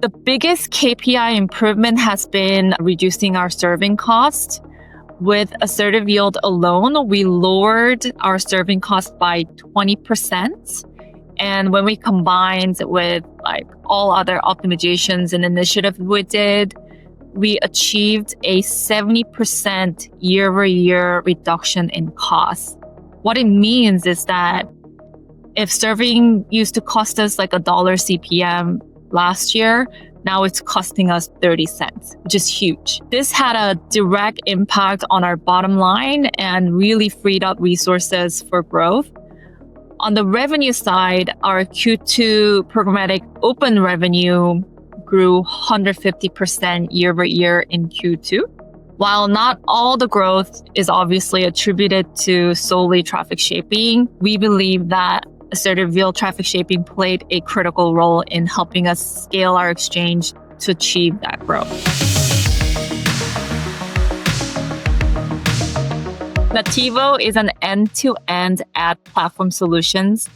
The biggest KPI improvement has been reducing our serving cost. With Assertive Yield alone, we lowered our serving cost by 20%. And when we combined with all other optimizations and initiatives we did, we achieved a 70% year-over-year reduction in costs. What it means is that if serving used to cost us like $1 CPM last year, now it's costing us 30 cents, which is huge. This had a direct impact on our bottom line and really freed up resources for growth. On the revenue side, our Q2 programmatic open revenue grew 150% year over year in Q2. While not all the growth is obviously attributed to solely traffic shaping, we believe that Assertive Yield Traffic Shaping played a critical role in helping us scale our exchange to achieve that growth. Nativo is an end-to-end ad platform solutions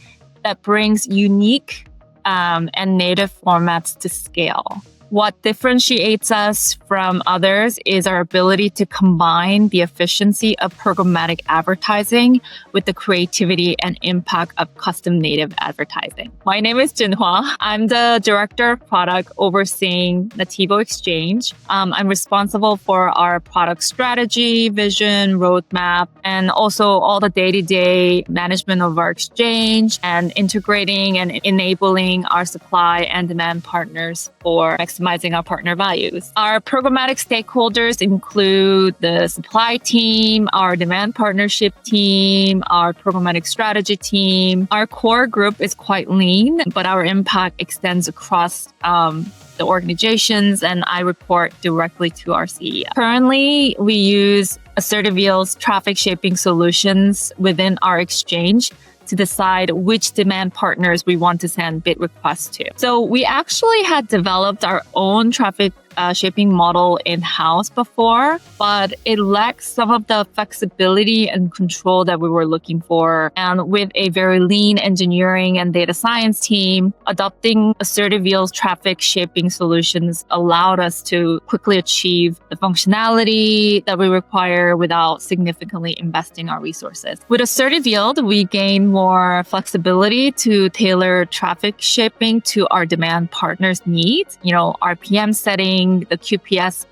that brings unique and native formats to scale. What differentiates us from others is our ability to combine the efficiency of programmatic advertising with the creativity and impact of custom native advertising. My name is Jinhwa. I'm the Director of Product overseeing Nativo Exchange. I'm responsible for our product strategy, vision, roadmap, and also all the day-to-day management of our exchange and integrating and enabling our supply and demand partners for maximizing our partner values. Our programmatic stakeholders include the supply team, our demand partnership team, our programmatic strategy team. Our core group is quite lean, but our impact extends across the organizations, and I report directly to our CEO. Currently, we use Assertive Yield's traffic shaping solutions within our exchange to decide which demand partners we want to send bid requests to. So we actually had developed our own traffic shaping model in-house before, but it lacks some of the flexibility and control that we were looking for. And with a very lean engineering and data science team, adopting Assertive Yield's traffic shaping solutions allowed us to quickly achieve the functionality that we require without significantly investing our resources. With Assertive Yield, we gain more flexibility to tailor traffic shaping to our demand partners' needs, RPM setting, the QPS,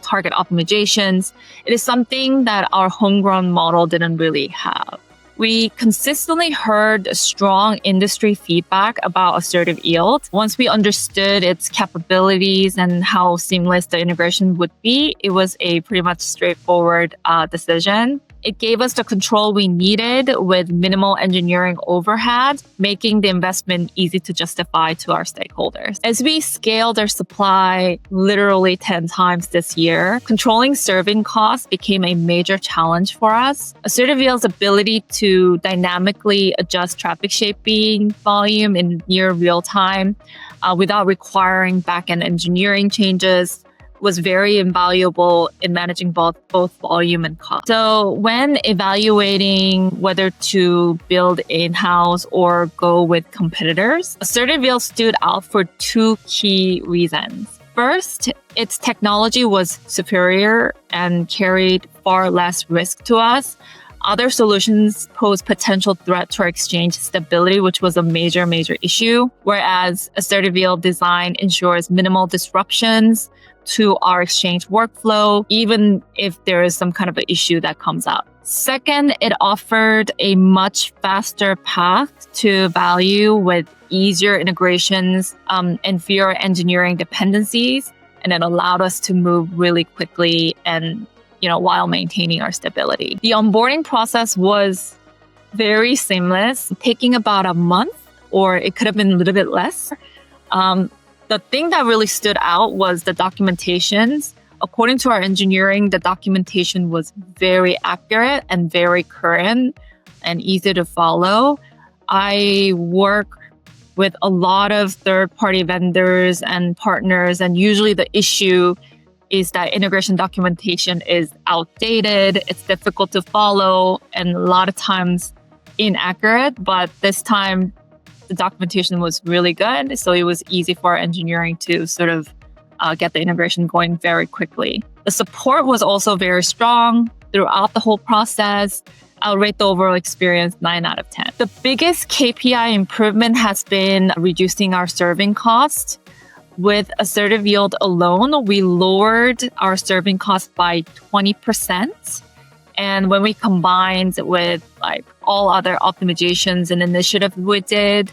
target optimizations. It is something that our homegrown model didn't really have. We consistently heard strong industry feedback about Assertive Yield. Once we understood its capabilities and how seamless the integration would be, it was a pretty much straightforward decision. It gave us the control we needed with minimal engineering overhead, making the investment easy to justify to our stakeholders. As we scaled our supply literally 10 times this year, controlling serving costs became a major challenge for us. Assertive Yield's ability to dynamically adjust traffic shaping volume in near real time without requiring back-end engineering changes was very invaluable in managing both volume and cost. So when evaluating whether to build in-house or go with competitors, Assertive Yield stood out for two key reasons. First, its technology was superior and carried far less risk to us. Other solutions pose potential threat to our exchange stability, which was a major issue, whereas Assertive Yield design ensures minimal disruptions to our exchange workflow, even if there is some kind of an issue that comes up. Second, it offered a much faster path to value with easier integrations and fewer engineering dependencies, and it allowed us to move really quickly and while maintaining our stability. The onboarding process was very seamless, taking about a month, or it could have been a little bit less. The thing that really stood out was the documentations. According to our engineering, the documentation was very accurate and very current and easy to follow. I work with a lot of third-party vendors and partners, and usually the issue is that integration documentation is outdated, it's difficult to follow, and a lot of times inaccurate. But this time, The documentation was really good, so it was easy for our engineering to sort of get the integration going very quickly. The support was also very strong throughout the whole process. I'll rate the overall experience 9 out of 10. The biggest KPI improvement has been reducing our serving cost. With Assertive Yield alone, we lowered our serving cost by 20%. And when we combined with like all other optimizations and initiatives we did,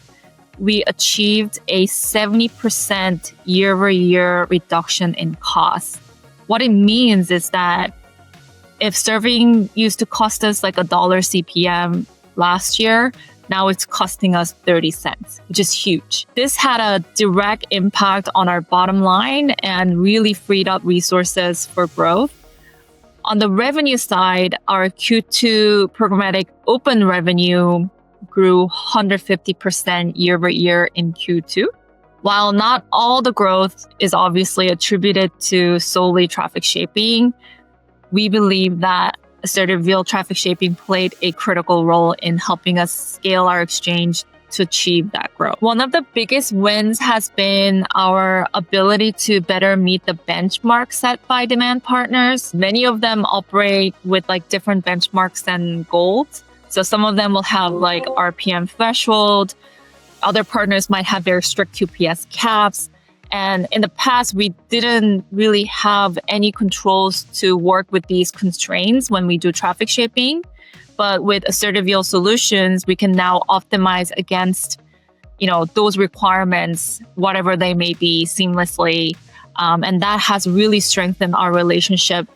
we achieved a 70% year-over-year reduction in costs. What it means is that if serving used to cost us like $1 CPM last year, now it's costing us 30 cents, which is huge. This had a direct impact on our bottom line and really freed up resources for growth. On the revenue side, our Q2 programmatic open revenue grew 150% year over year in Q2. While not all the growth is obviously attributed to solely traffic shaping, we believe that Assertive Yield Traffic Shaping played a critical role in helping us scale our exchange to achieve that growth. One of the biggest wins has been our ability to better meet the benchmarks set by demand partners. Many of them operate with like different benchmarks and goals. So some of them will have like RPM threshold. Other partners might have very strict QPS caps. And in the past, we didn't really have any controls to work with these constraints when we do traffic shaping. But with Assertive Yield solutions, we can now optimize against, those requirements, whatever they may be, seamlessly. And that has really strengthened our relationship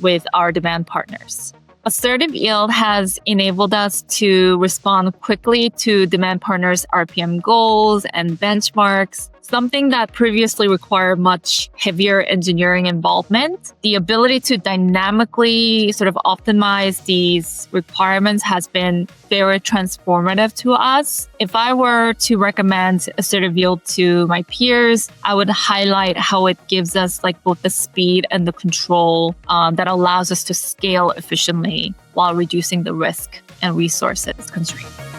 with our demand partners. Assertive Yield has enabled us to respond quickly to demand partners' RPM goals and benchmarks, something that previously required much heavier engineering involvement. The ability to dynamically sort of optimize these requirements has been very transformative to us. If I were to recommend Assertive Yield to my peers, I would highlight how it gives us like both the speed and the control that allows us to scale efficiently while reducing the risk and resources constraints.